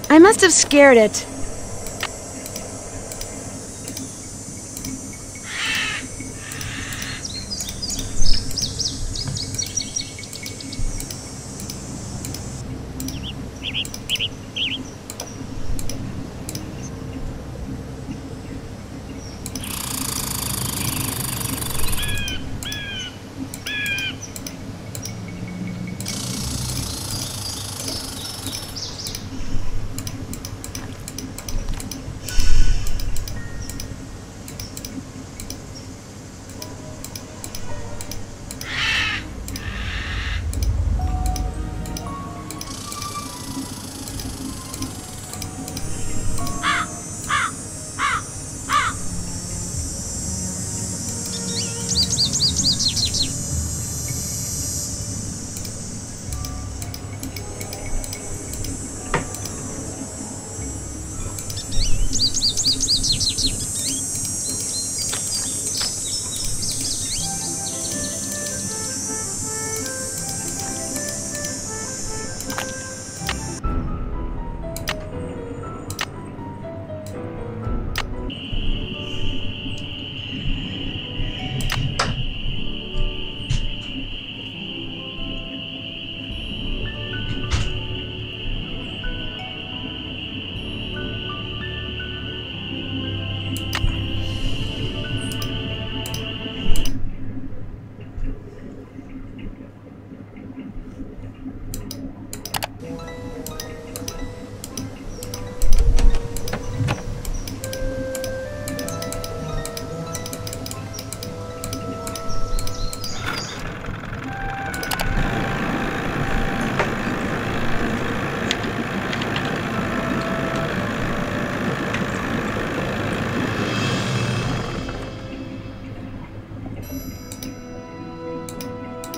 I must have scared it.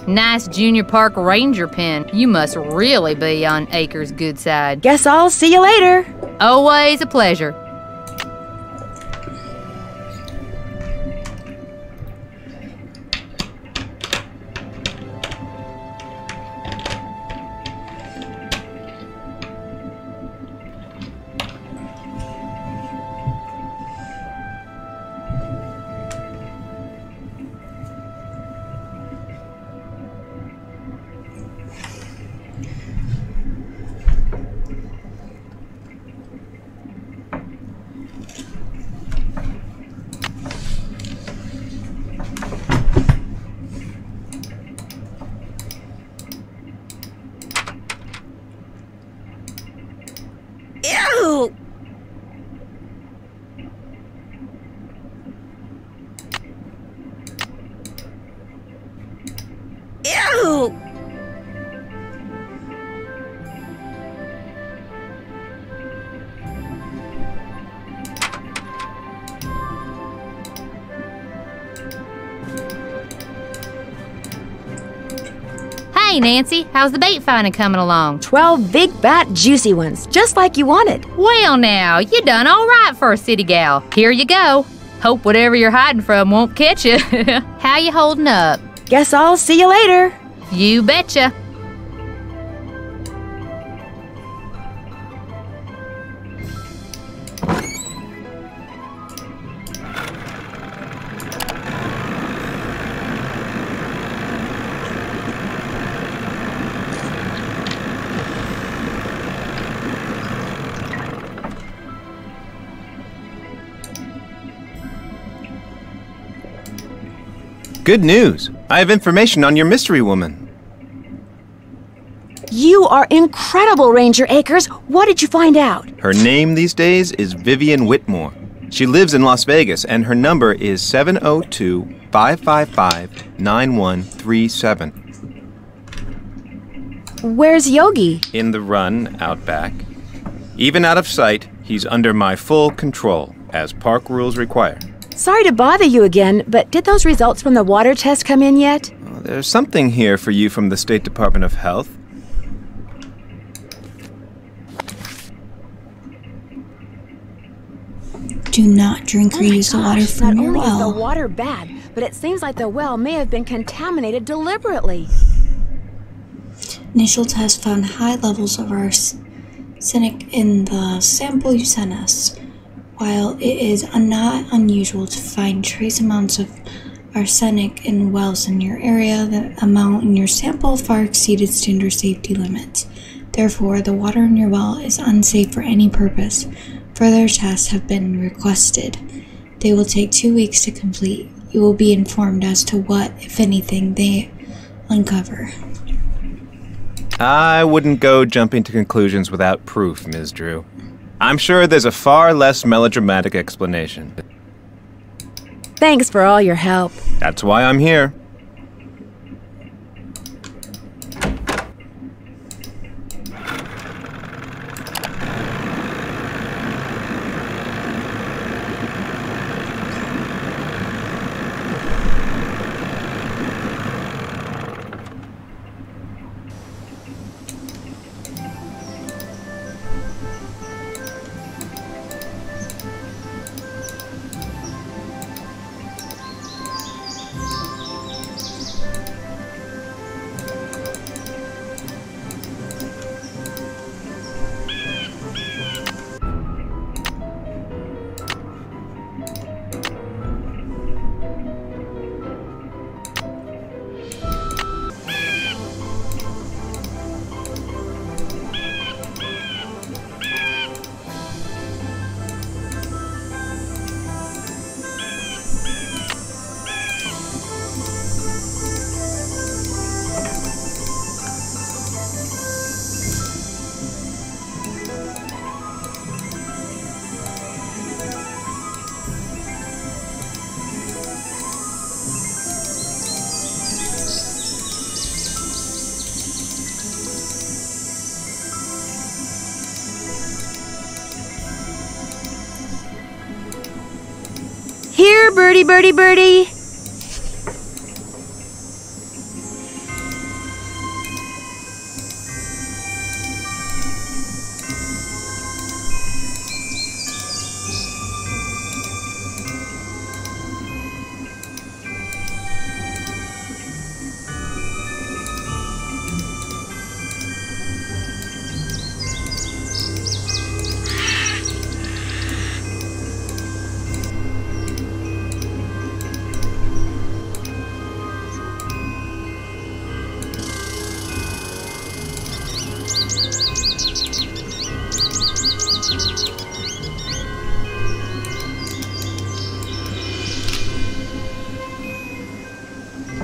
Nice Junior Park Ranger pen. You must really be on Acres' good side. Guess I'll see you later. Always a pleasure. Ew! Ew! Hey, Nancy, how's the bait finding coming along? 12 big, fat, juicy ones, just like you wanted. Well, now, you done all right for a city gal. Here you go. Hope whatever you're hiding from won't catch you. How you holding up? Guess I'll see you later. You betcha. Good news! I have information on your mystery woman. You are incredible, Ranger Acres. What did you find out? Her name these days is Vivian Whitmore. She lives in Las Vegas, and her number is 702-555-9137. Where's Yogi? In the run, out back. Even out of sight, he's under my full control, as park rules require. Sorry to bother you again, but did those results from the water test come in yet? Oh, there's something here for you from the State Department of Health. do not drink or use the water from not your only is the well. water bad, but it seems like the well may have been contaminated deliberately. Initial tests found high levels of arsenic in the sample you sent us. While it is not unusual to find trace amounts of arsenic in wells in your area, the amount in your sample far exceeded standard safety limits. Therefore, the water in your well is unsafe for any purpose. Further tests have been requested. They will take 2 weeks to complete. You will be informed as to what, if anything, they uncover. I wouldn't go jumping to conclusions without proof, Ms. Drew. I'm sure there's a far less melodramatic explanation. Thanks for all your help. That's why I'm here. Here, birdie, birdie, birdie.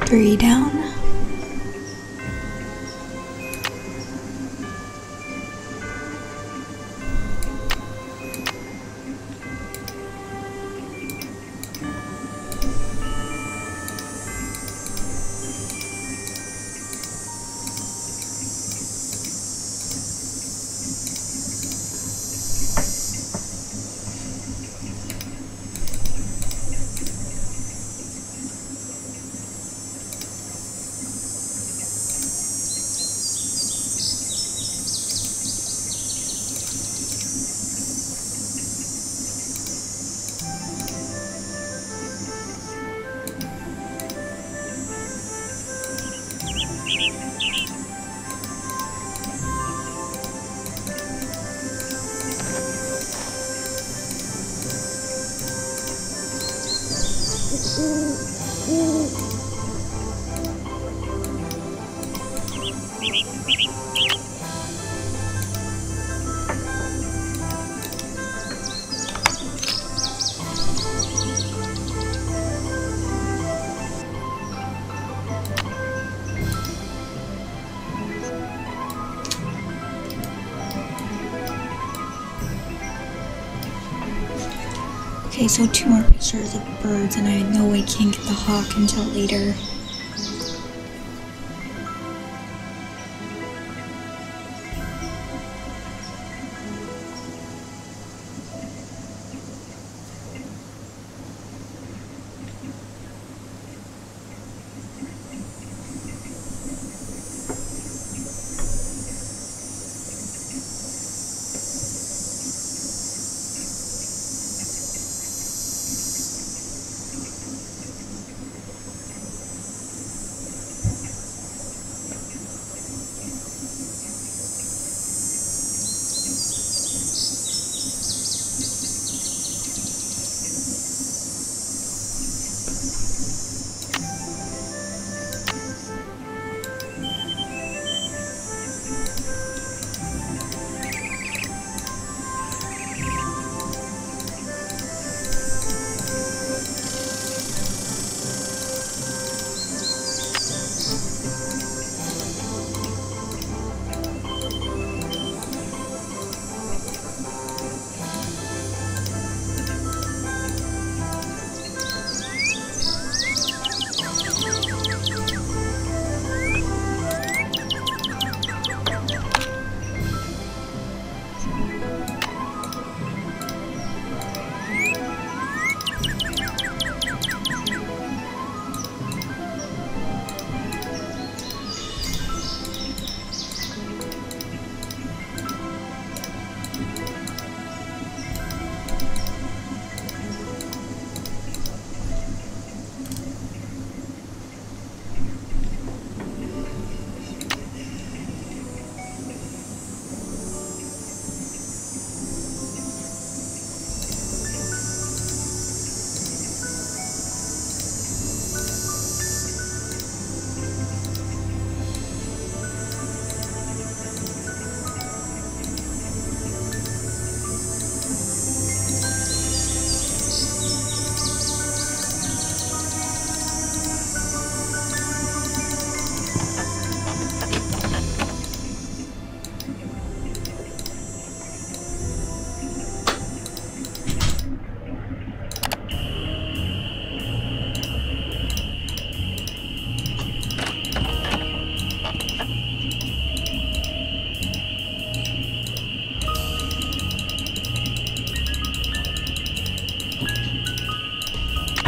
Three down. Okay, so 2 more pictures of birds, and I know I can't get the hawk until later.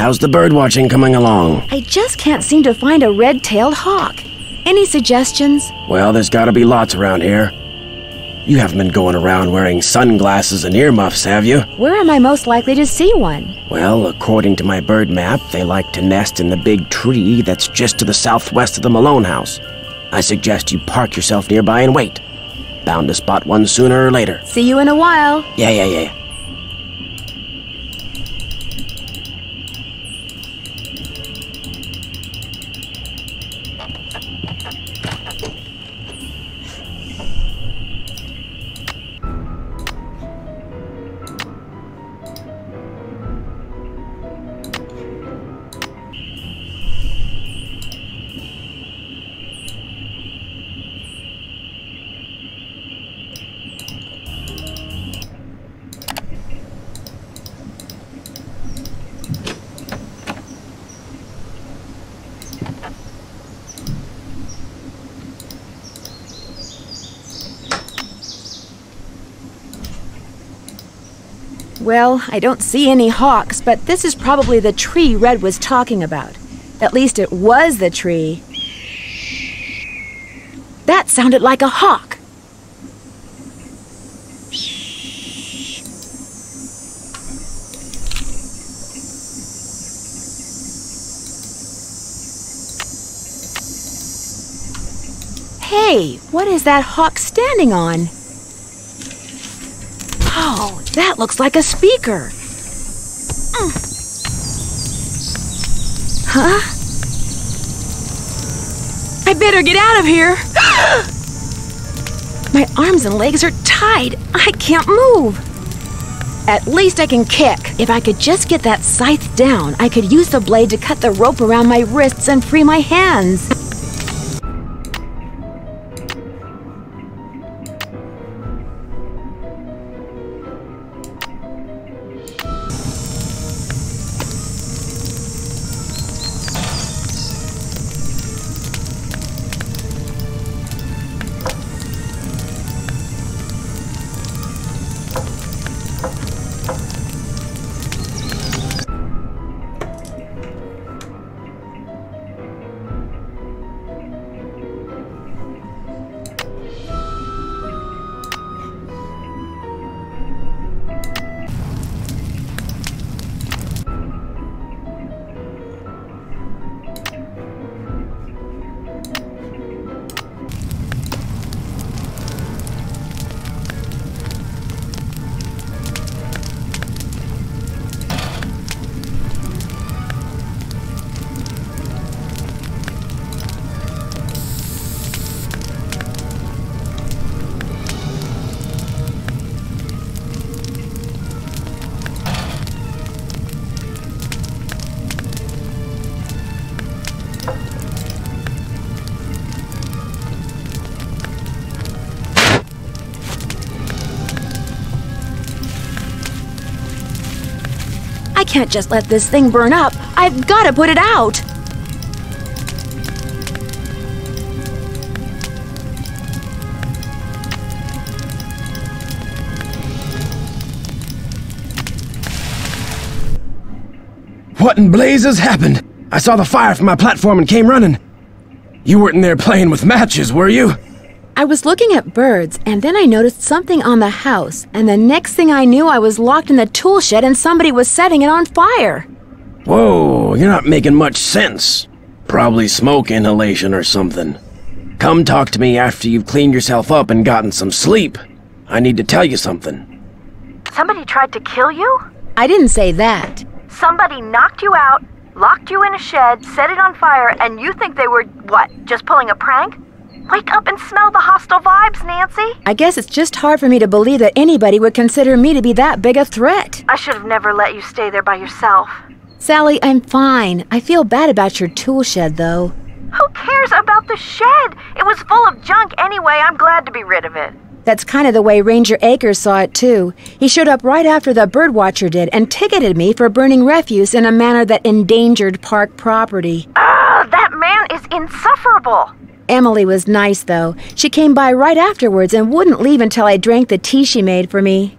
How's the bird watching coming along? I just can't seem to find a red-tailed hawk. Any suggestions? Well, there's gotta be lots around here. You haven't been going around wearing sunglasses and earmuffs, have you? Where am I most likely to see one? Well, according to my bird map, they like to nest in the big tree that's just to the southwest of the Malone house. I suggest you park yourself nearby and wait. Bound to spot one sooner or later. See you in a while. Yeah. Well, I don't see any hawks, but this is probably the tree Red was talking about. At least it was the tree. That sounded like a hawk. Hey, what is that hawk standing on? Oh, that looks like a speaker. Huh? I better get out of here. My arms and legs are tied. I can't move. At least I can kick. If I could just get that scythe down, I could use the blade to cut the rope around my wrists and free my hands. I can't just let this thing burn up. I've got to put it out. What in blazes happened? I saw the fire from my platform and came running. You weren't in there playing with matches, were you? I was looking at birds, and then I noticed something on the house, and the next thing I knew, I was locked in the tool shed and somebody was setting it on fire. Whoa, you're not making much sense. Probably smoke inhalation or something. Come talk to me after you've cleaned yourself up and gotten some sleep. I need to tell you something. Somebody tried to kill you? I didn't say that. Somebody knocked you out, locked you in a shed, set it on fire, and you think they were, what, just pulling a prank? Wake up and smell the hostile vibes, Nancy. I guess it's just hard for me to believe that anybody would consider me to be that big a threat. I should have never let you stay there by yourself. Sally, I'm fine. I feel bad about your tool shed, though. Who cares about the shed? It was full of junk anyway. I'm glad to be rid of it. That's kind of the way Ranger Akers saw it, too. He showed up right after the birdwatcher did and ticketed me for burning refuse in a manner that endangered park property. That man is insufferable. Emily was nice, though. She came by right afterwards and wouldn't leave until I drank the tea she made for me.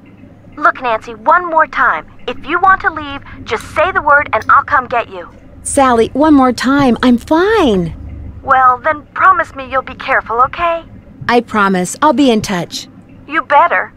Look, Nancy, one more time. If you want to leave, just say the word and I'll come get you. Sally, one more time. I'm fine. Well, then promise me you'll be careful, okay? I promise. I'll be in touch. You better.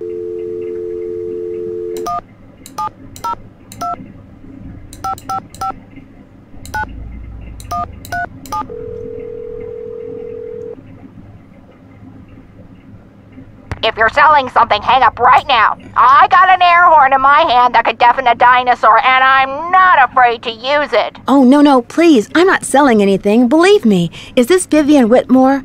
If you're selling something, hang up right now. I got an air horn in my hand that could deafen a dinosaur, and I'm not afraid to use it. Oh, no, please. I'm not selling anything. Believe me. Is this Vivian Whitmore?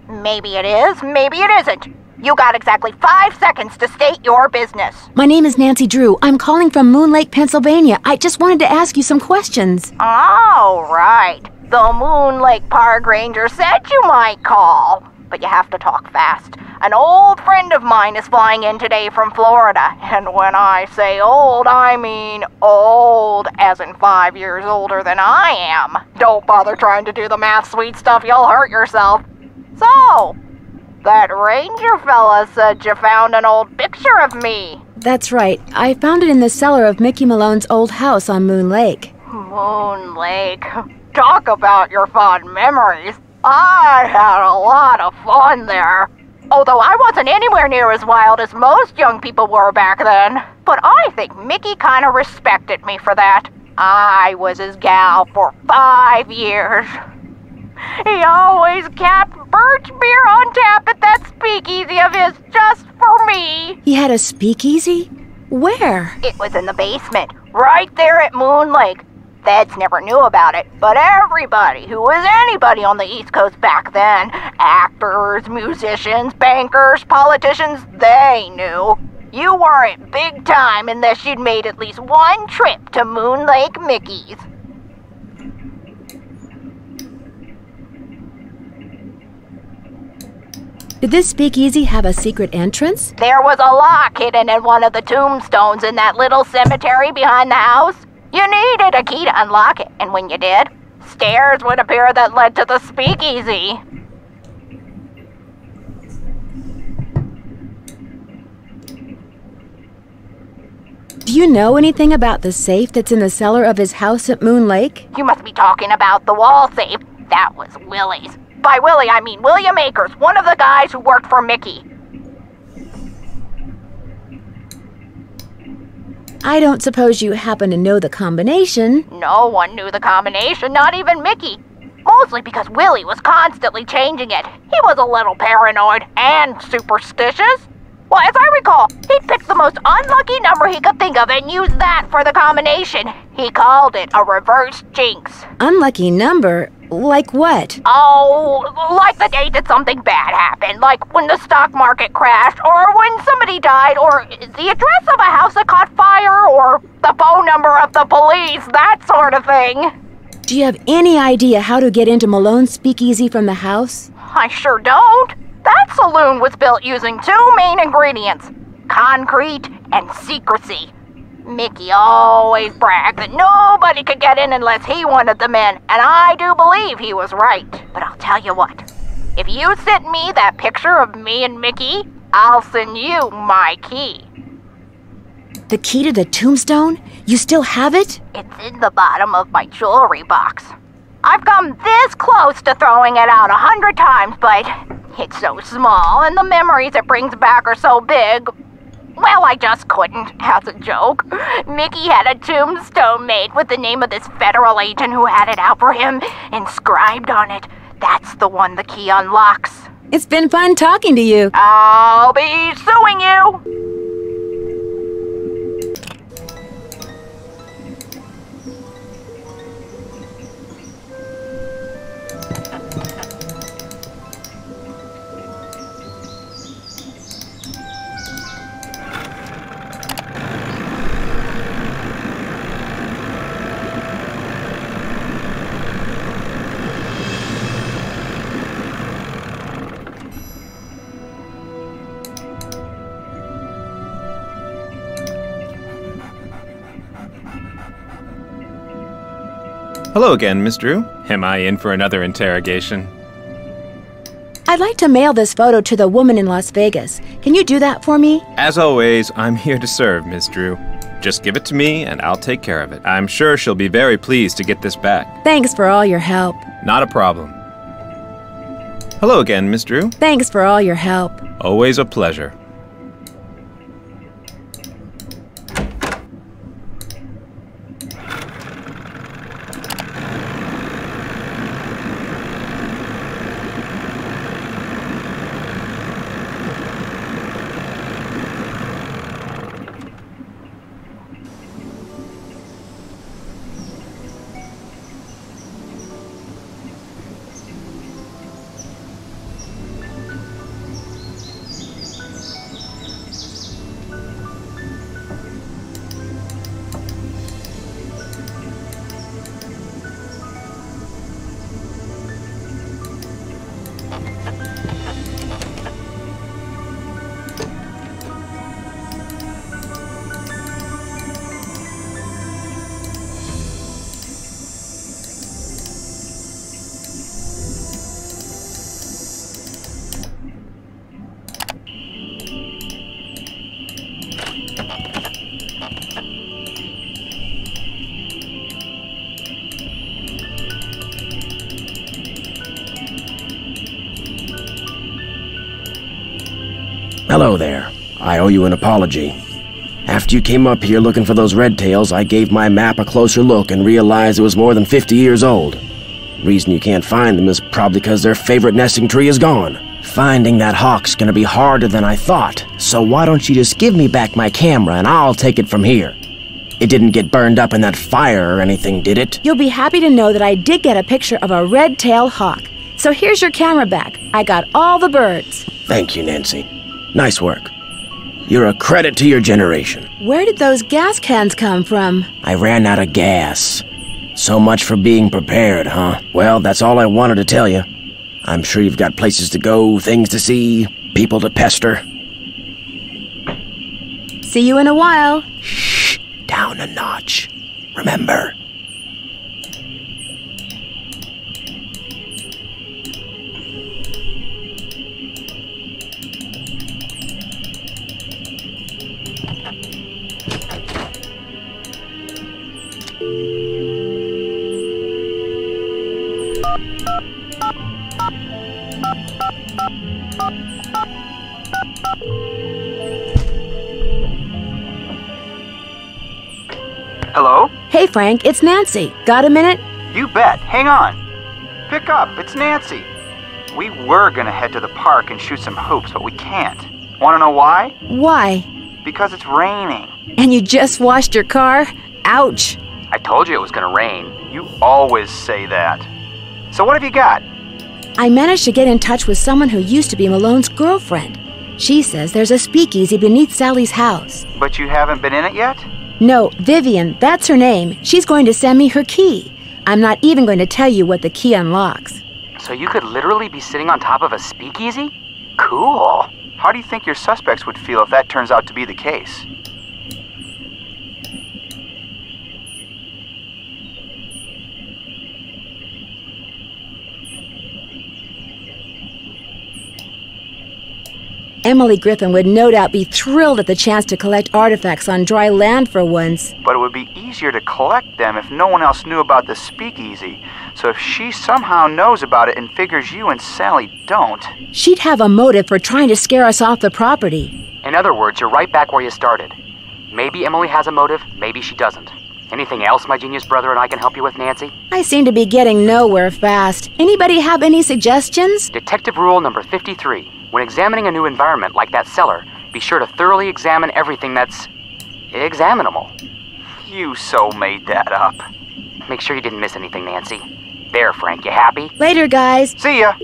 Maybe it is, maybe it isn't. You got exactly 5 seconds to state your business. My name is Nancy Drew. I'm calling from Moon Lake, Pennsylvania. I just wanted to ask you some questions. Oh, right. The Moon Lake Park Ranger said you might call. But you have to talk fast. An old friend of mine is flying in today from Florida. And when I say old, I mean old, as in 5 years older than I am. Don't bother trying to do the math, sweet stuff. You'll hurt yourself. So, that ranger fella said you found an old picture of me. That's right. I found it in the cellar of Mickey Malone's old house on Moon Lake. Moon Lake. Talk about your fond memories. I had a lot of fun there. Although I wasn't anywhere near as wild as most young people were back then. But I think Mickey kind of respected me for that. I was his gal for 5 years. He always kept birch beer on tap at that speakeasy of his just for me. He had a speakeasy? Where? It was in the basement, right there at Moon Lake. Feds never knew about it, but everybody who was anybody on the East Coast back then, actors, musicians, bankers, politicians, they knew. You weren't big time unless you'd made at least one trip to Moon Lake Mickey's. Did this speakeasy have a secret entrance? There was a lock hidden in one of the tombstones in that little cemetery behind the house. You needed a key to unlock it, and when you did, stairs would appear that led to the speakeasy. Do you know anything about the safe that's in the cellar of his house at Moon Lake? You must be talking about the wall safe. That was Willie's. By Willie, I mean William Akers, one of the guys who worked for Mickey. I don't suppose you happen to know the combination? No one knew the combination, not even Mickey. Mostly because Willie was constantly changing it. He was a little paranoid and superstitious. Well, as I recall, he'd pick the most unlucky number he could think of and use that for the combination. He called it a reverse jinx. Unlucky number? Like what? Oh, like the date that something bad happened, like when the stock market crashed, or when somebody died, or the address of a house that caught fire, or the phone number of the police, that sort of thing. Do you have any idea how to get into Malone's speakeasy from the house? I sure don't. That saloon was built using 2 main ingredients, concrete and secrecy. Mickey always bragged that nobody could get in unless he wanted them in, and I do believe he was right. But I'll tell you what, if you send me that picture of me and Mickey, I'll send you my key. The key to the tombstone? You still have it? It's in the bottom of my jewelry box. I've come this close to throwing it out 100 times, but it's so small and the memories it brings back are so big. Well, I just couldn't, as a joke. Mickey had a tombstone made with the name of this federal agent who had it out for him, inscribed on it. That's the one the key unlocks. It's been fun talking to you. I'll be suing you. Hello again, Miss Drew. Am I in for another interrogation? I'd like to mail this photo to the woman in Las Vegas. Can you do that for me? As always, I'm here to serve, Miss Drew. Just give it to me and I'll take care of it. I'm sure she'll be very pleased to get this back. Thanks for all your help. Not a problem. Hello again, Miss Drew. Thanks for all your help. Always a pleasure. Hello there. I owe you an apology. After you came up here looking for those red tails, I gave my map a closer look and realized it was more than 50 years old. Reason you can't find them is probably because their favorite nesting tree is gone. Finding that hawk's gonna be harder than I thought, so why don't you just give me back my camera and I'll take it from here. It didn't get burned up in that fire or anything, did it? You'll be happy to know that I did get a picture of a red-tailed hawk. So here's your camera back. I got all the birds. Thank you, Nancy. Nice work. You're a credit to your generation. Where did those gas cans come from? I ran out of gas. So much for being prepared, huh? Well, that's all I wanted to tell you. I'm sure you've got places to go, things to see, people to pester. See you in a while. Shh, down a notch. Remember. Hello? Hey, Frank, it's Nancy. Got a minute? You bet. Hang on. Pick up. It's Nancy. We were gonna head to the park and shoot some hoops, but we can't. Wanna know why? Why? Because it's raining. And you just washed your car? Ouch. I told you it was gonna rain. You always say that. So what have you got? I managed to get in touch with someone who used to be Malone's girlfriend. She says there's a speakeasy beneath Sally's house. But you haven't been in it yet? No, Vivian, that's her name. She's going to send me her key. I'm not even going to tell you what the key unlocks. So you could literally be sitting on top of a speakeasy? Cool. How do you think your suspects would feel if that turns out to be the case? Emily Griffin would no doubt be thrilled at the chance to collect artifacts on dry land for once. But it would be easier to collect them if no one else knew about the speakeasy. So if she somehow knows about it and figures you and Sally don't... She'd have a motive for trying to scare us off the property. In other words, you're right back where you started. Maybe Emily has a motive, maybe she doesn't. Anything else my genius brother and I can help you with, Nancy? I seem to be getting nowhere fast. Anybody have any suggestions? Detective rule number 53. When examining a new environment like that cellar, be sure to thoroughly examine everything that's examinable. You so made that up. Make sure you didn't miss anything, Nancy. There, Frank, you happy? Later, guys. See ya!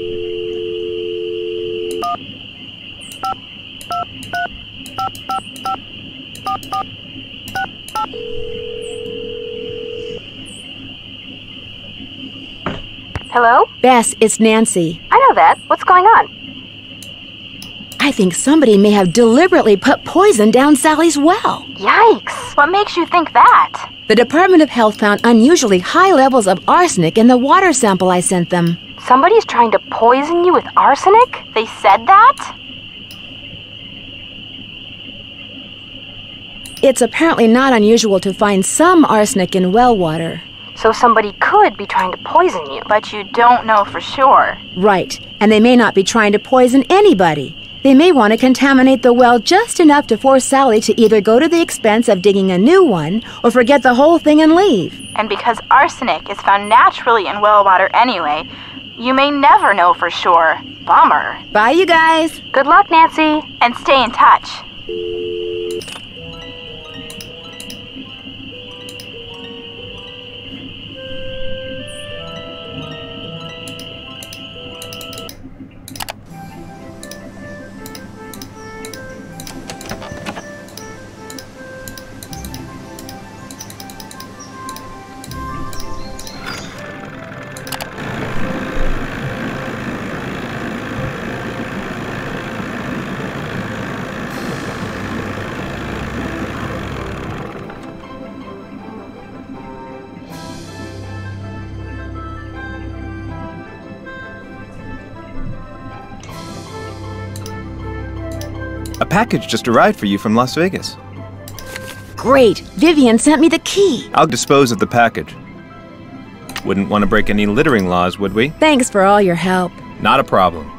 Hello? Bess, it's Nancy. I know that. What's going on? I think somebody may have deliberately put poison down Sally's well. Yikes! What makes you think that? The Department of Health found unusually high levels of arsenic in the water sample I sent them. Somebody's trying to poison you with arsenic? They said that? It's apparently not unusual to find some arsenic in well water. So somebody could be trying to poison you. But you don't know for sure. Right, and they may not be trying to poison anybody. They may want to contaminate the well just enough to force Sally to either go to the expense of digging a new one or forget the whole thing and leave. And because arsenic is found naturally in well water anyway, you may never know for sure. Bummer. Bye, you guys. Good luck, Nancy. And stay in touch. A package just arrived for you from Las Vegas. Great. Vivian sent me the key. I'll dispose of the package. Wouldn't want to break any littering laws, would we? Thanks for all your help. Not a problem.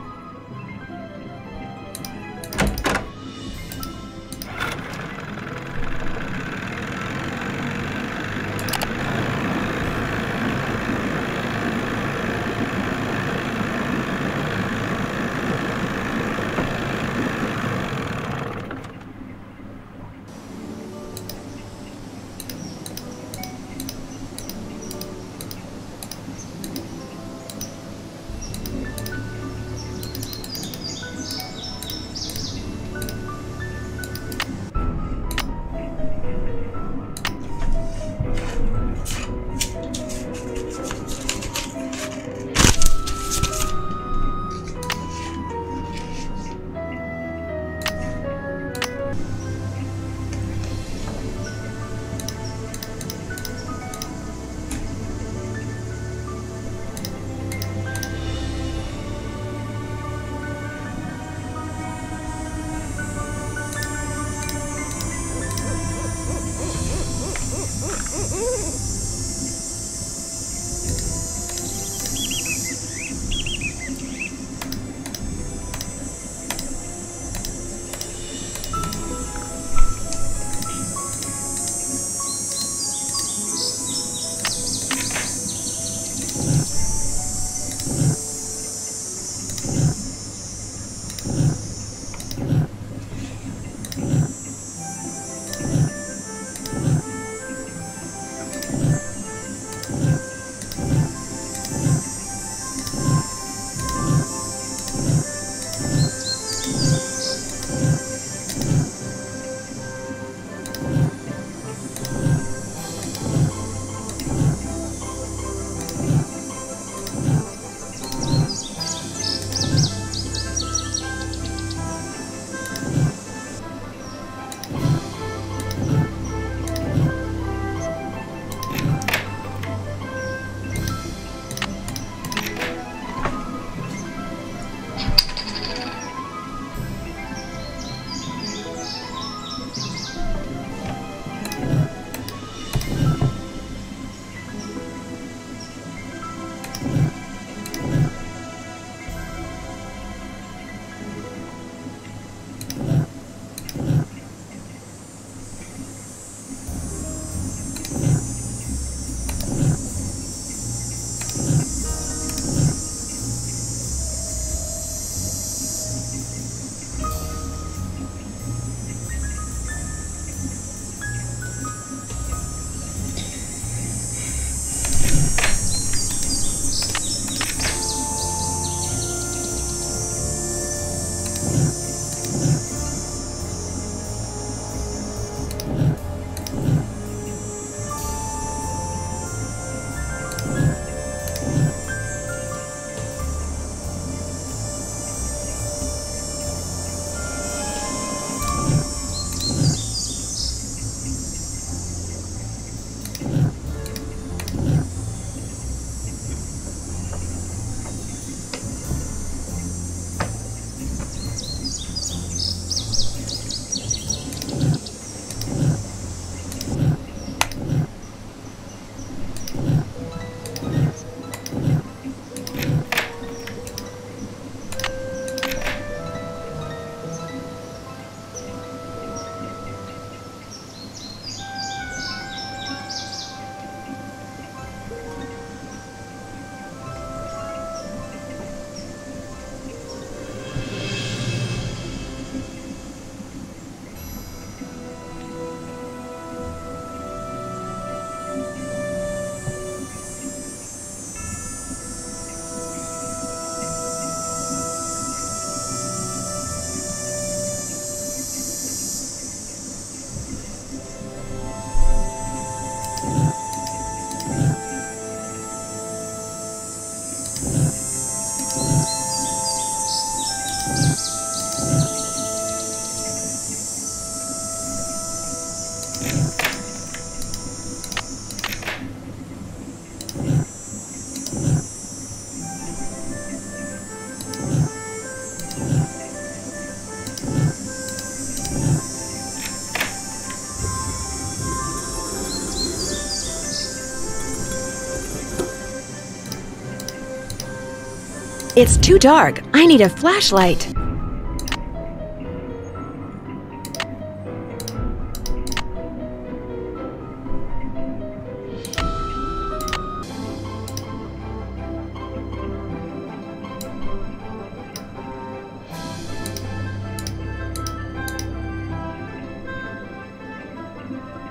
It's too dark. I need a flashlight.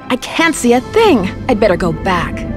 I can't see a thing. I'd better go back.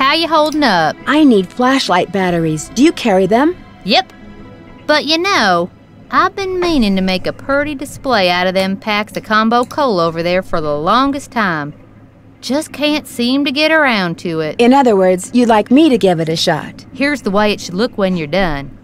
How you holding up? I need flashlight batteries. Do you carry them? Yep. But you know, I've been meaning to make a purty display out of them packs of combo coal over there for the longest time. Just can't seem to get around to it. In other words, you'd like me to give it a shot. Here's the way it should look when you're done.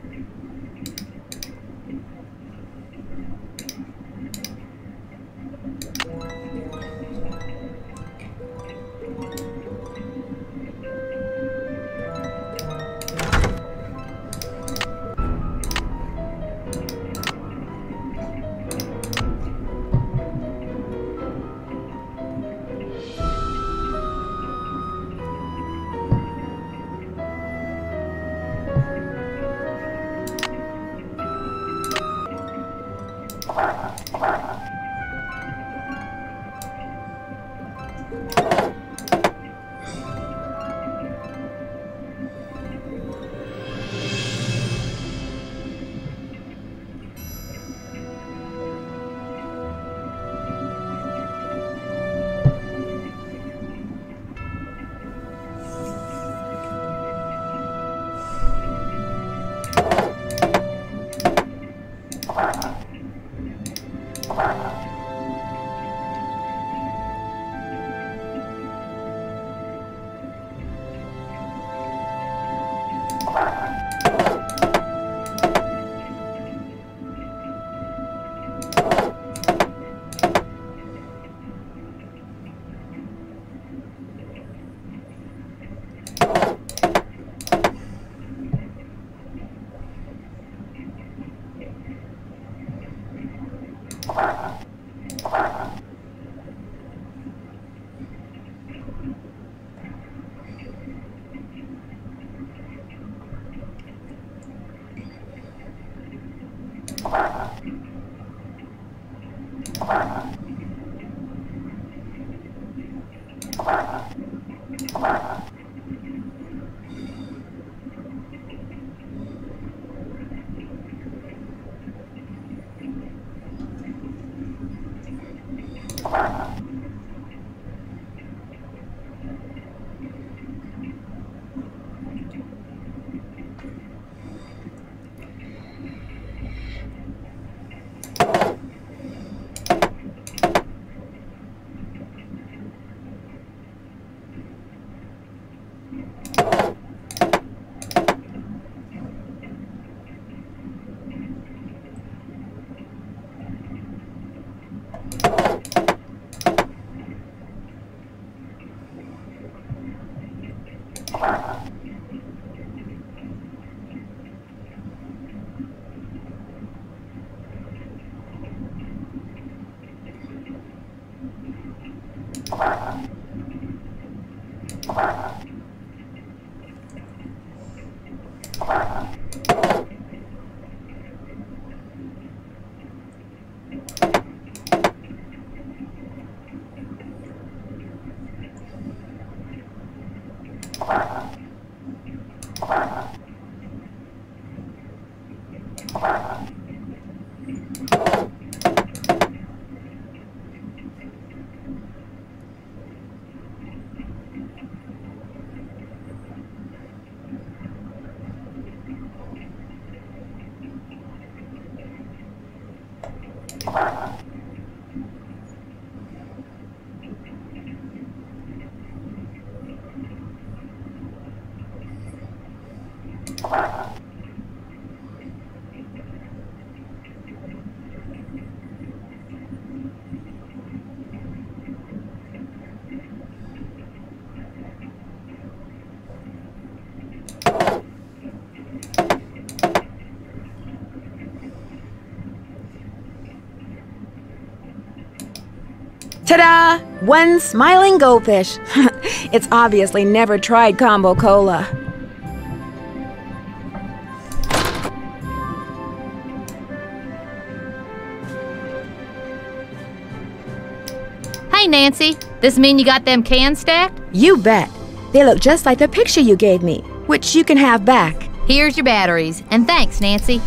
Ta-da! One smiling goldfish. It's obviously never tried Combo Cola. Hey, Nancy. This mean you got them cans stacked? You bet. They look just like the picture you gave me, which you can have back. Here's your batteries, and thanks, Nancy.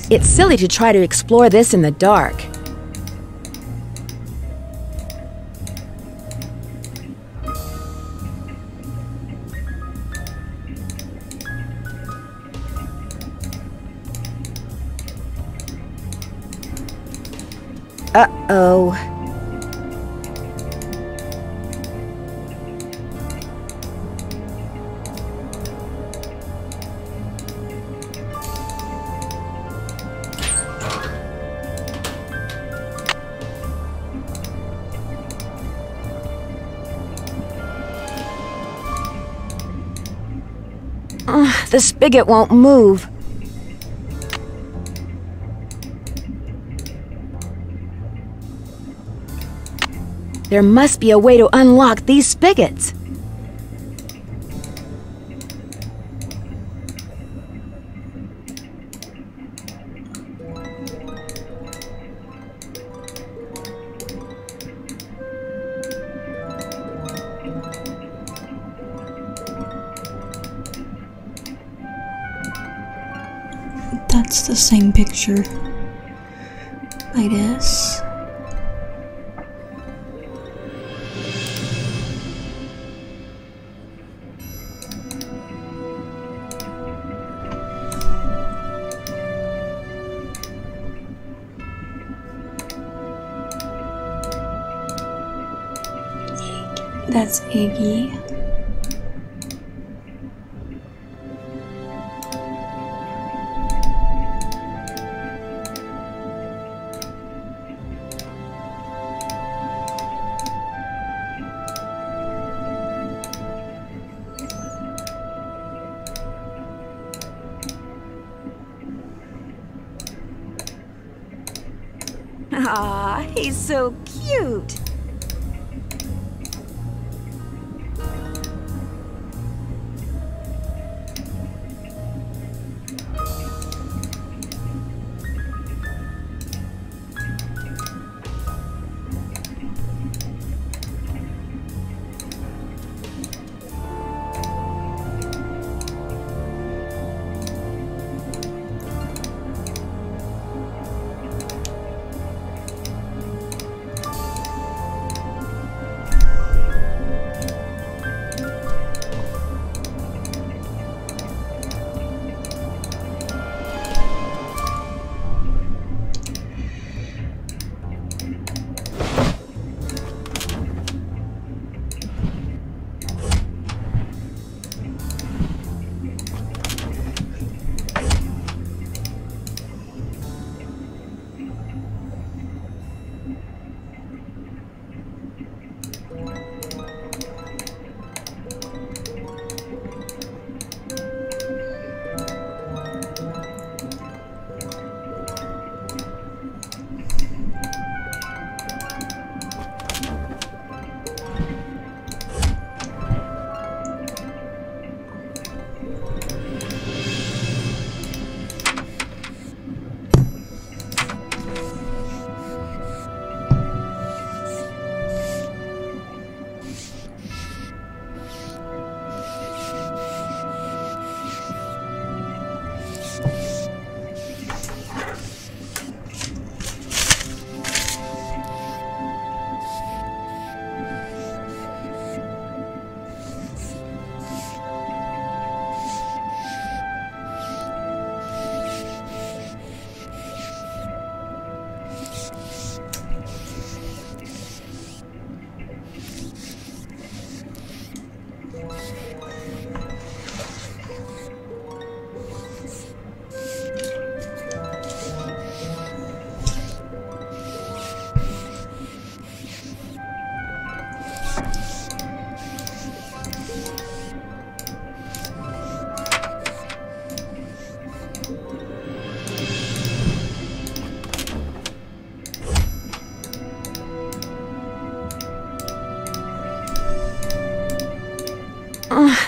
It's silly to try to explore this in the dark. Uh-oh. The spigot won't move. There must be a way to unlock these spigots. That's the same picture, I guess. That's Iggy. Aw, he's so cute.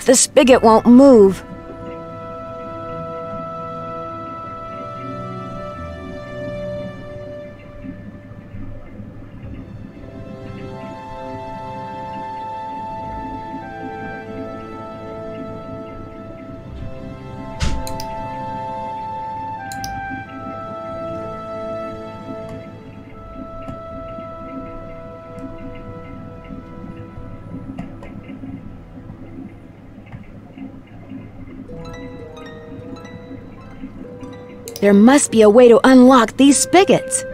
The spigot won't move. There must be a way to unlock these spigots.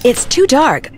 It's too dark.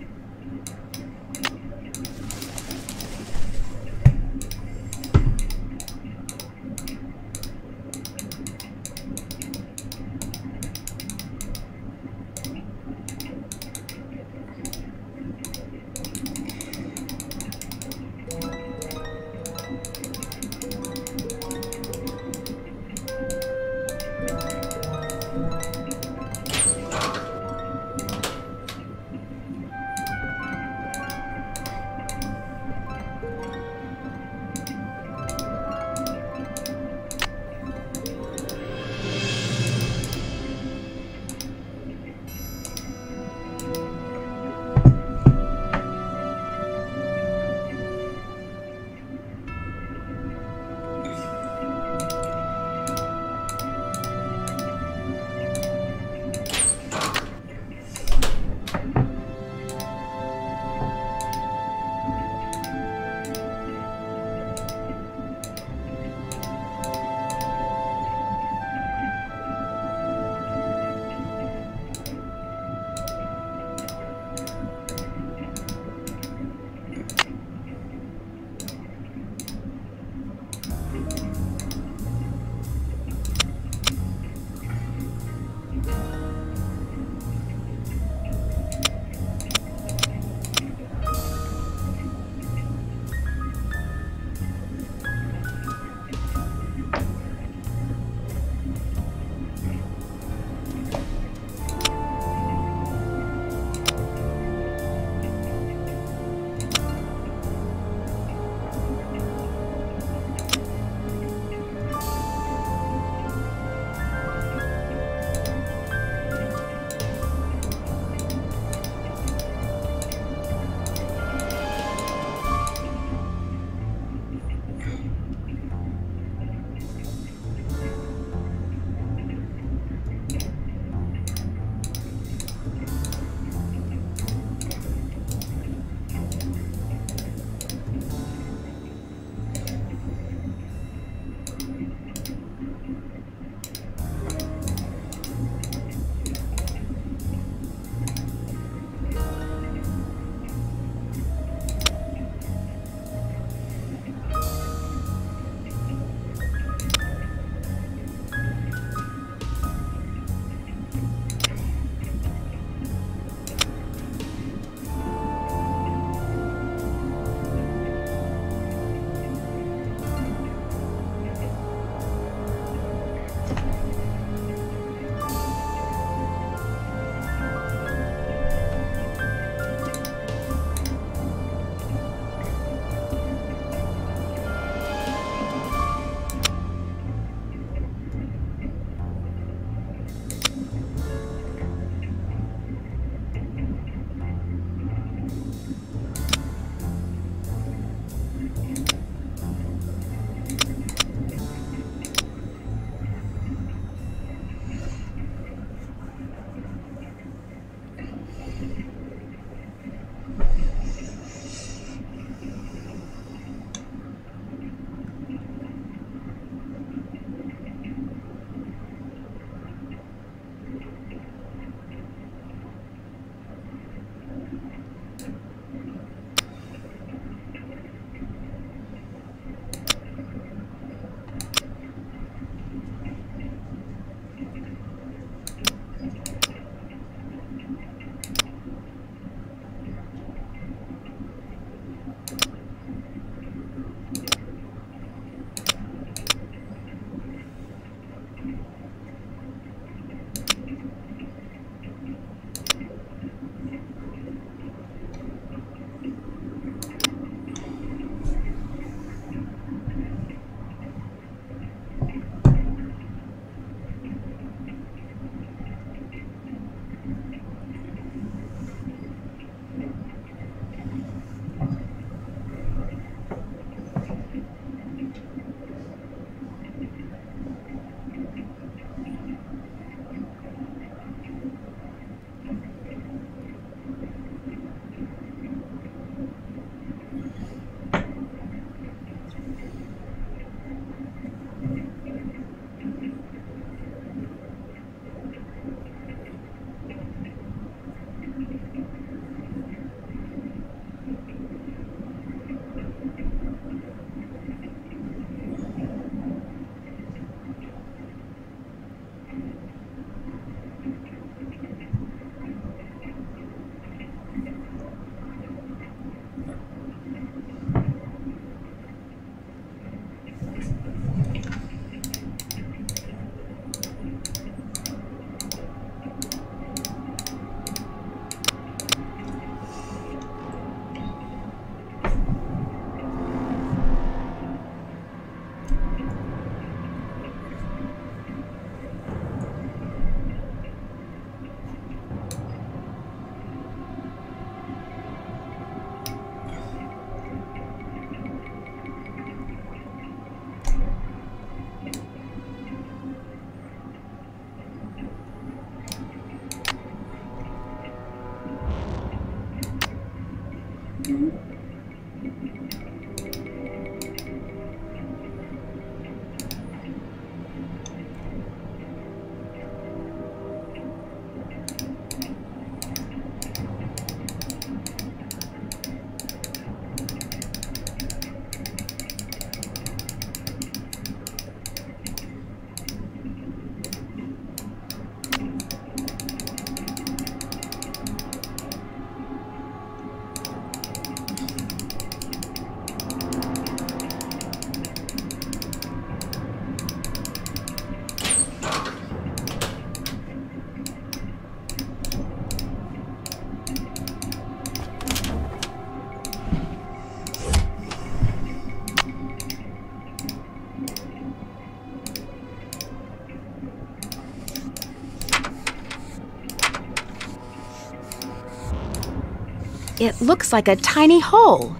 It looks like a tiny hole.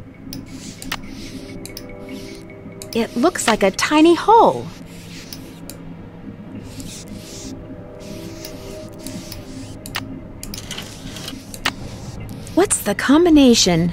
It looks like a tiny hole. What's the combination?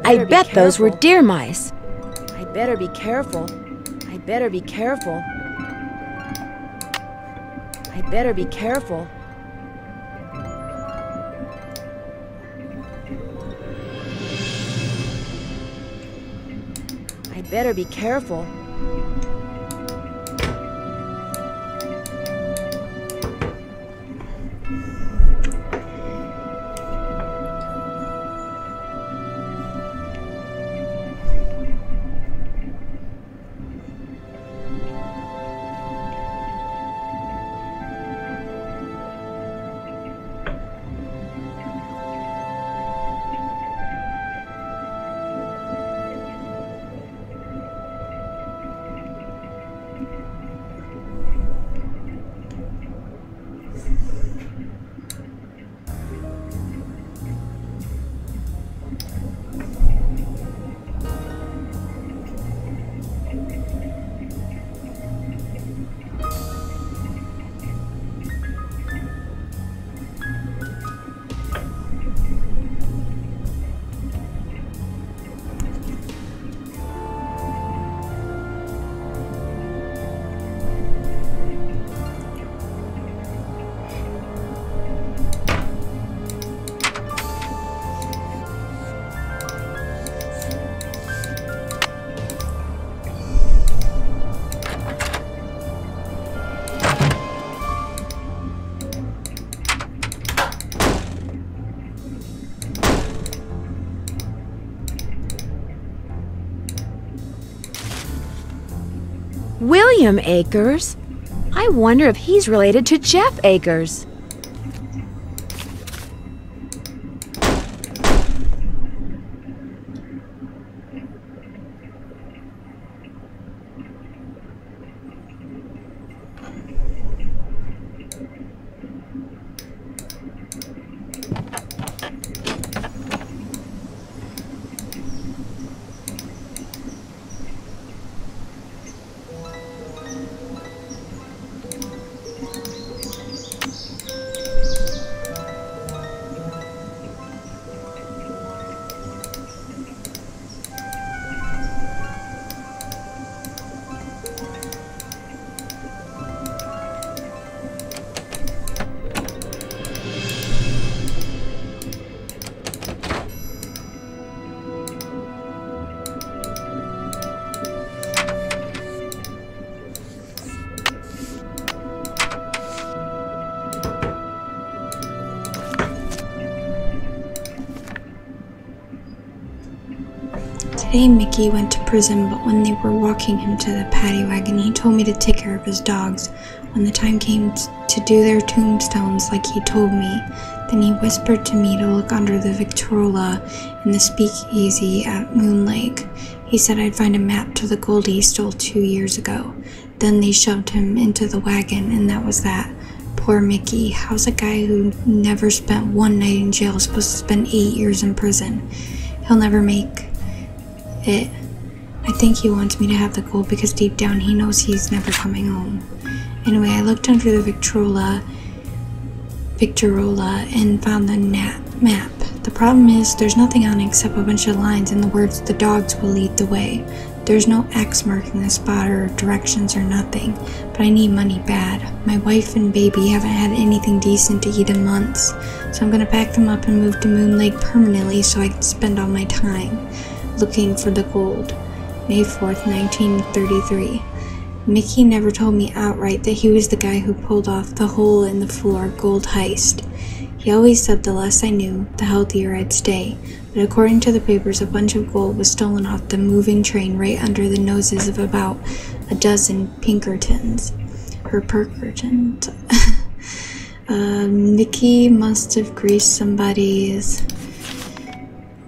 I bet those were deer mice. I better be careful. I better be careful. I better be careful. I better be careful. William Akers? I wonder if he's related to Jeff Akers. Today Mickey went to prison, but when they were walking him to the paddy wagon, he told me to take care of his dogs. When the time came to do their tombstones like he told me, then he whispered to me to look under the Victrola in the speakeasy at Moon Lake. He said I'd find a map to the gold he stole 2 years ago. Then they shoved him into the wagon, and that was that. Poor Mickey. How's a guy who never spent one night in jail supposed to spend 8 years in prison? He'll never make it. I think he wants me to have the gold because deep down he knows he's never coming home. Anyway, I looked under the Victrola and found the map. The problem is there's nothing on it except a bunch of lines and the words "the dogs will lead the way." There's no X marking the spot or directions or nothing, but I need money bad. My wife and baby haven't had anything decent to eat in months, so I'm gonna pack them up and move to Moon Lake permanently so I can spend all my time looking for the gold. May 4th, 1933. Mickey never told me outright that he was the guy who pulled off the hole in the floor gold heist. He always said the less I knew, the healthier I'd stay. But according to the papers, a bunch of gold was stolen off the moving train right under the noses of about a dozen Pinkertons. Or Perkertons. Mickey must have greased somebody's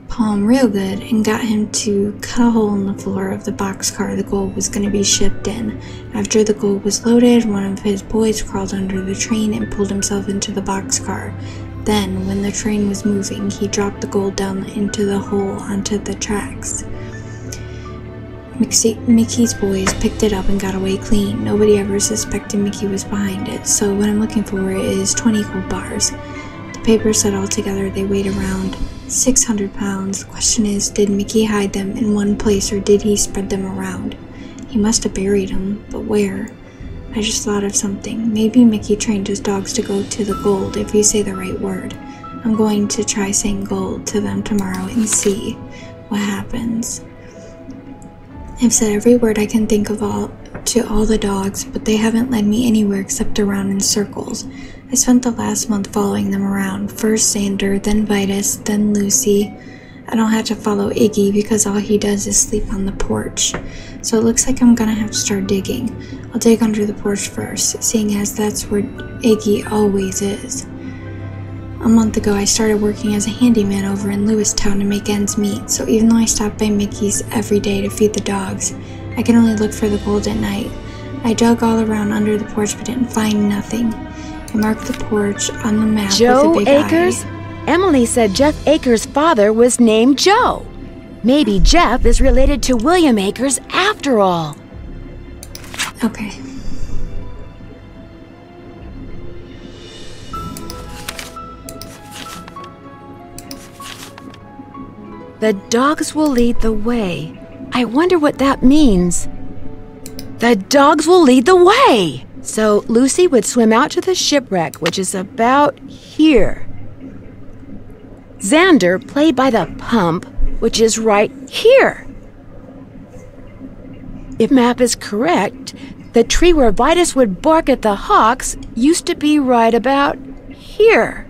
palm real good and got him to cut a hole in the floor of the boxcar the gold was going to be shipped in. After the gold was loaded, one of his boys crawled under the train and pulled himself into the boxcar. Then, when the train was moving, he dropped the gold down into the hole onto the tracks. Mickey's boys picked it up and got away clean. Nobody ever suspected Mickey was behind it, so what I'm looking for is 20 gold bars. The paper said altogether they weighed around 600 pounds. The question is, did Mickey hide them in one place or did he spread them around? He must have buried them, but where? I just thought of something. Maybe Mickey trained his dogs to go to the gold if you say the right word. I'm going to try saying gold to them tomorrow and see what happens. I've said every word I can think of to all the dogs, but they haven't led me anywhere except around in circles. I spent the last month following them around. First Xander, then Vitus, then Lucy. I don't have to follow Iggy because all he does is sleep on the porch. So it looks like I'm gonna have to start digging. I'll dig under the porch first, seeing as that's where Iggy always is. A month ago, I started working as a handyman over in Lewistown to make ends meet, so even though I stopped by Mickey's every day to feed the dogs, I can only look for the gold at night. I dug all around under the porch but didn't find nothing. I marked the porch on the map Joe with a big Akers? eye. Emily said Jeff Akers' father was named Joe. Maybe Jeff is related to William Akers after all. Okay. The dogs will lead the way. I wonder what that means. The dogs will lead the way! So Lucy would swim out to the shipwreck, which is about here. Xander played by the pump, which is right here. If map is correct, the tree where Vitus would bark at the hawks used to be right about here.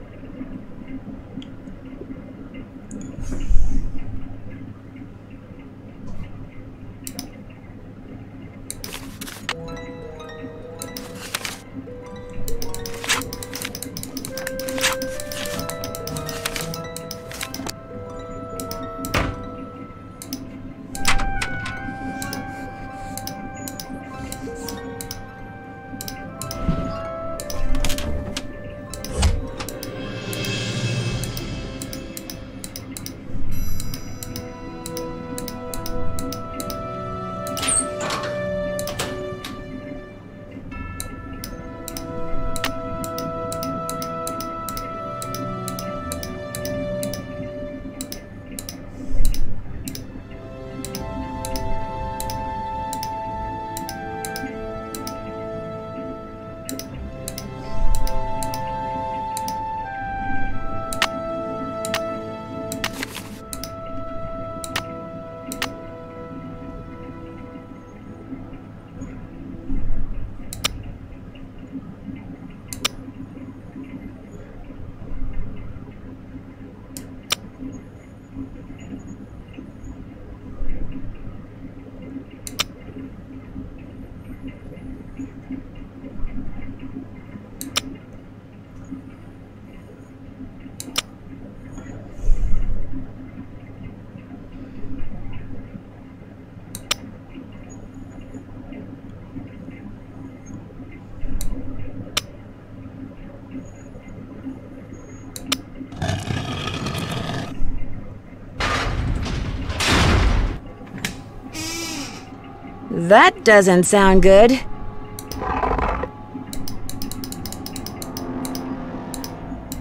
That doesn't sound good.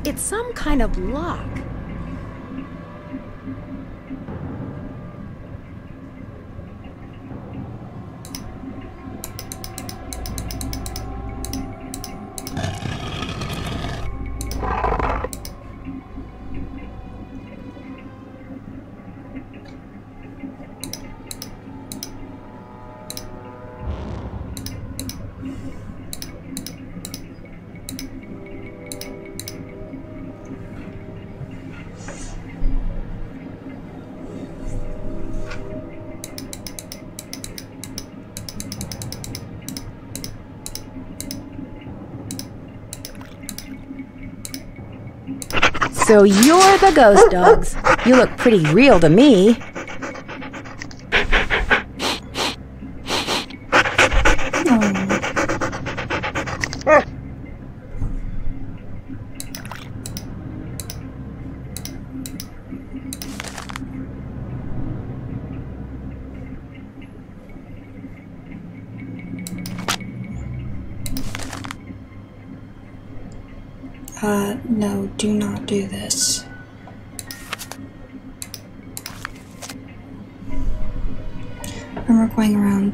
It's some kind of lock. So you're the ghost dogs. You look pretty real to me. No, do not do this. When we're going around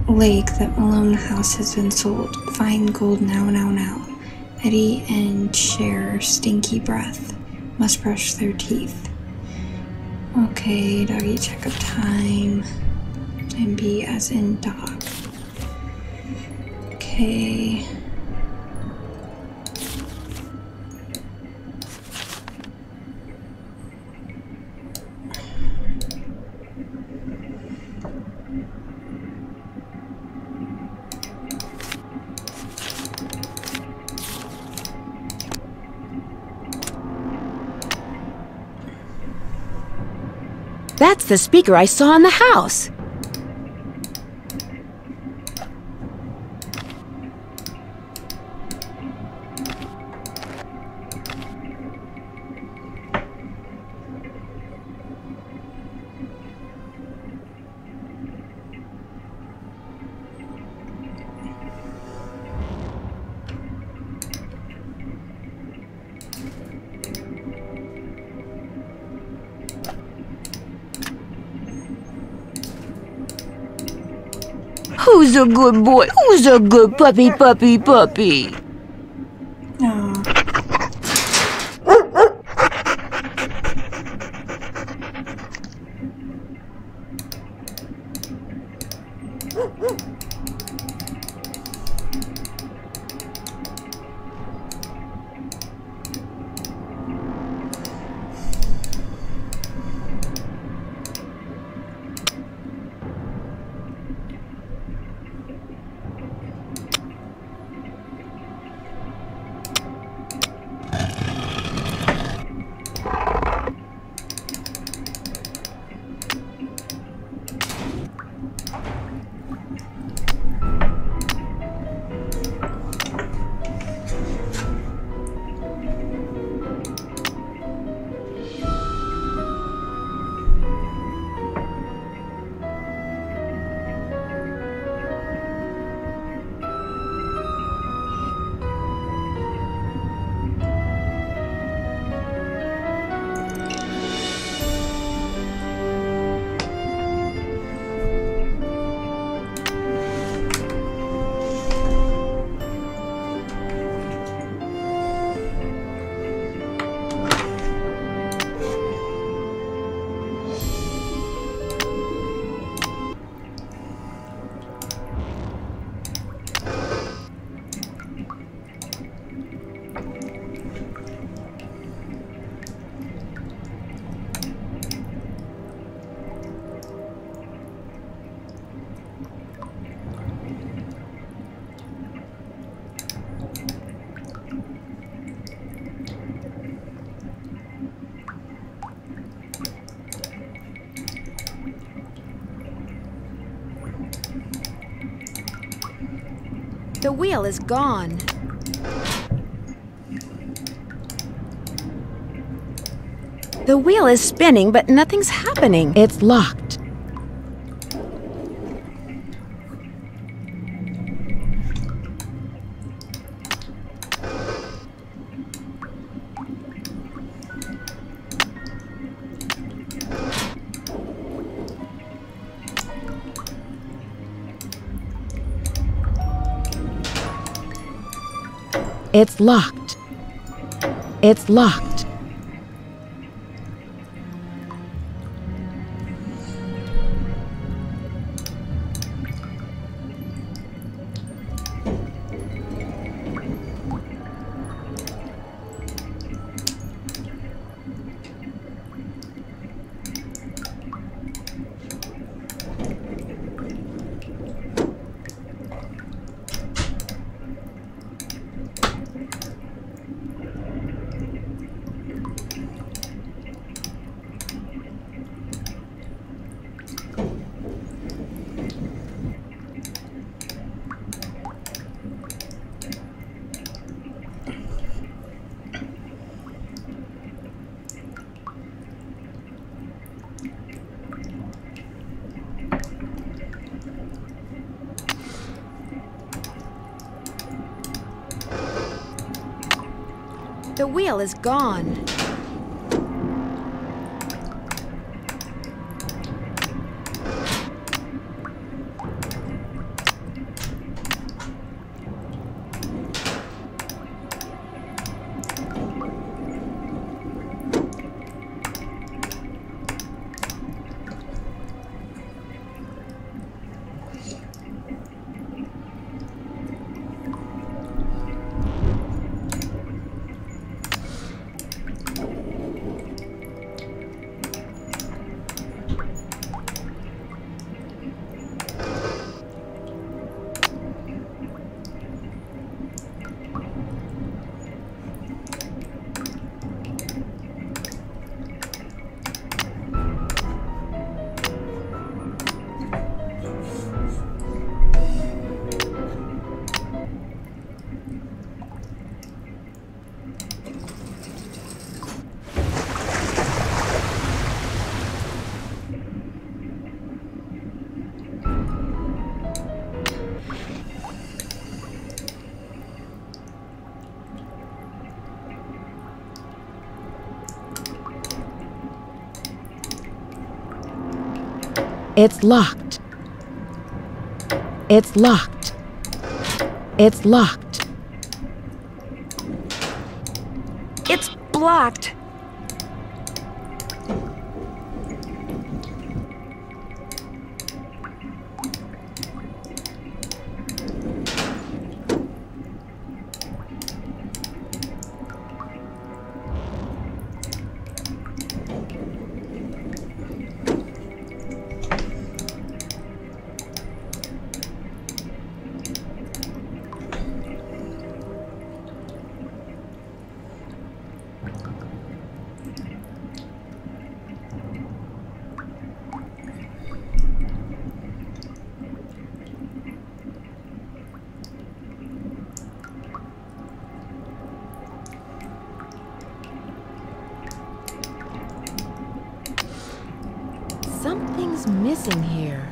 the lake, that Malone house has been sold. Find gold now, now, now. Eddie and Cher, stinky breath. Must brush their teeth. Okay, doggy checkup time. And B as in dog. Okay. That's the speaker I saw in the house. Who's a good boy? Who's a good puppy, puppy, puppy? Aww. The wheel is gone. The wheel is spinning, but nothing's happening. It's locked. It's locked. It's locked. The wheel is gone. It's locked. It's locked. It's locked. It's blocked. Something's missing here.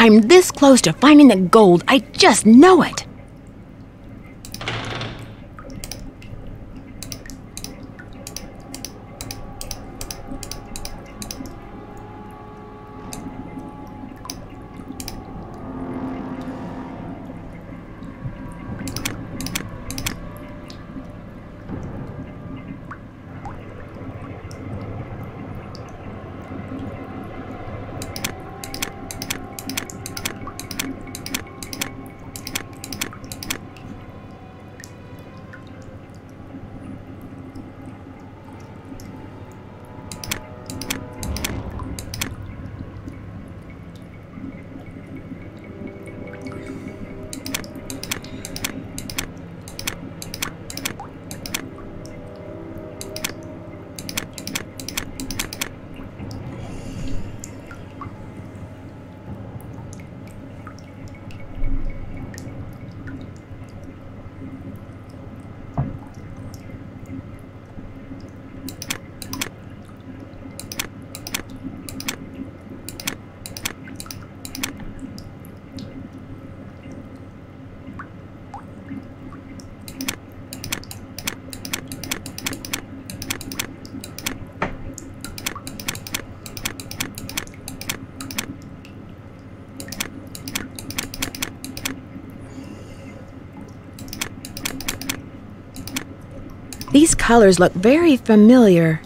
I'm this close to finding the gold. I just know it. These colors look very familiar.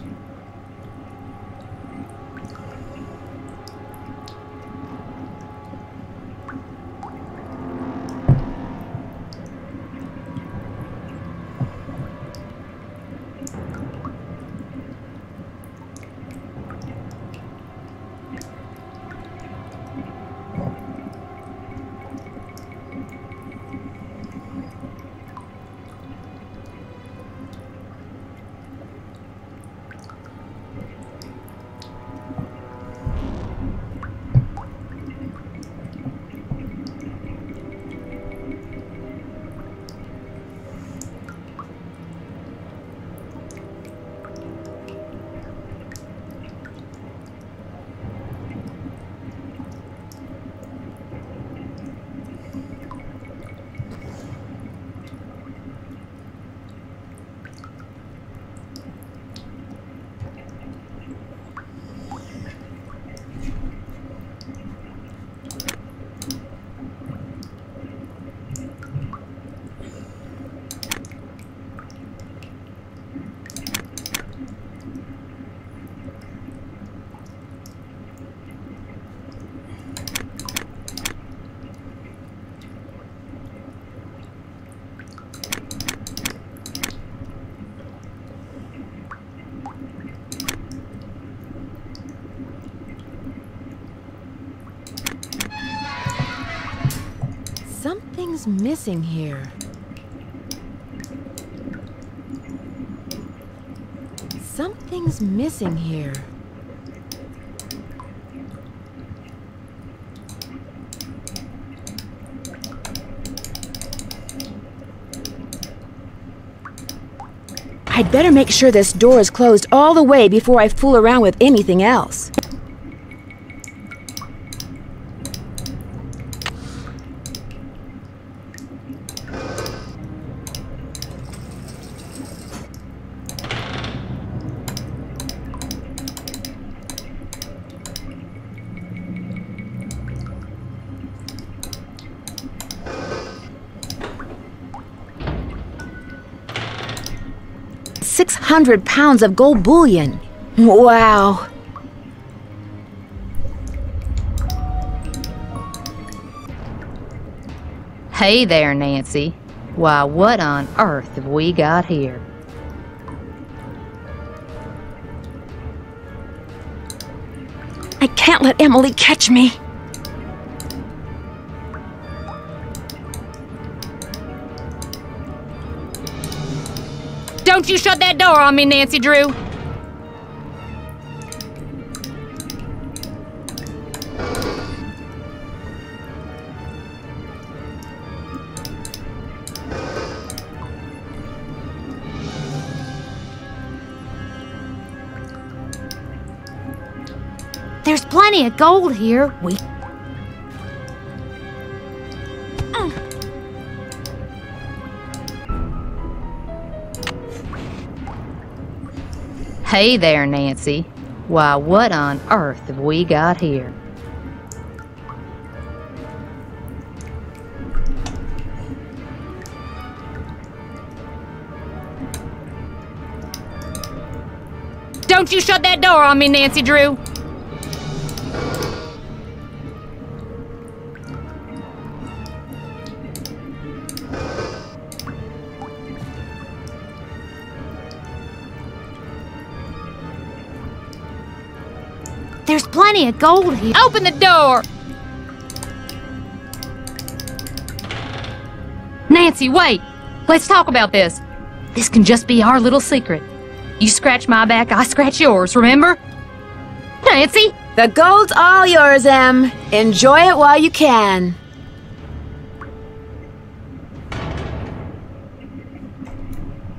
Something's missing here. Something's missing here. I'd better make sure this door is closed all the way before I fool around with anything else. £600 of gold bullion. Wow. Hey there, Nancy. Why, what on earth have we got here? I can't let Emily catch me. Don't you shut that door on me, Nancy Drew! There's plenty of gold here. Hey there, Nancy. Why, what on earth have we got here? Don't you shut that door on me, Nancy Drew! There's plenty of gold here. Open the door! Nancy, wait! Let's talk about this. This can just be our little secret. You scratch my back, I scratch yours, remember? Nancy! The gold's all yours, Em. Enjoy it while you can.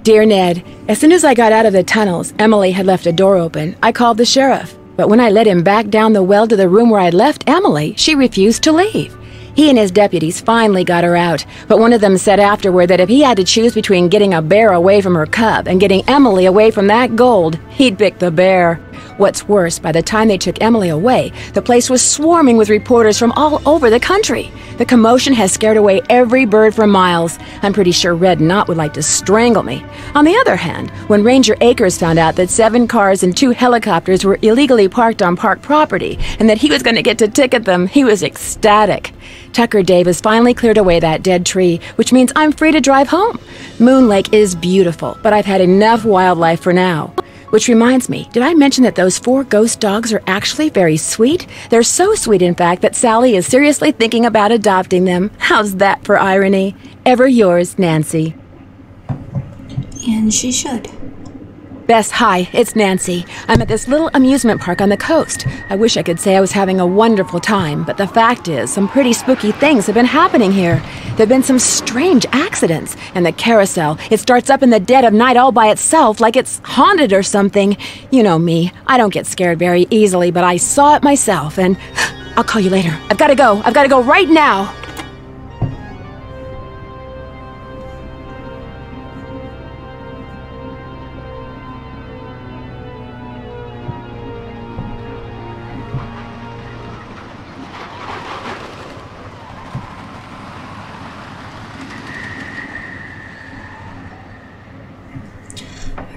Dear Ned, as soon as I got out of the tunnels, Emily had left a door open. I called the sheriff. But when I led him back down the well to the room where I'd left Emily, she refused to leave. He and his deputies finally got her out, but one of them said afterward that if he had to choose between getting a bear away from her cub and getting Emily away from that gold, he'd pick the bear. What's worse, by the time they took Emily away, the place was swarming with reporters from all over the country. The commotion has scared away every bird for miles. I'm pretty sure Red Knot would like to strangle me. On the other hand, when Ranger Akers found out that 7 cars and 2 helicopters were illegally parked on park property and that he was going to get to ticket them, he was ecstatic. Tucker Davis finally cleared away that dead tree, which means I'm free to drive home. Moon Lake is beautiful, but I've had enough wildlife for now. Which reminds me, did I mention that those 4 ghost dogs are actually very sweet? They're so sweet, in fact, that Sally is seriously thinking about adopting them. How's that for irony? Ever yours, Nancy. And she should. Bess, hi, it's Nancy. I'm at this little amusement park on the coast. I wish I could say I was having a wonderful time, but the fact is, some pretty spooky things have been happening here. There've been some strange accidents, and the carousel, it starts up in the dead of night all by itself like it's haunted or something. You know me, I don't get scared very easily, but I saw it myself, and I'll call you later. I've got to go right now.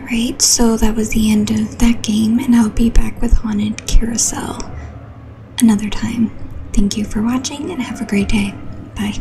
Alright, so that was the end of that game, and I'll be back with Haunted Carousel another time. Thank you for watching, and have a great day. Bye.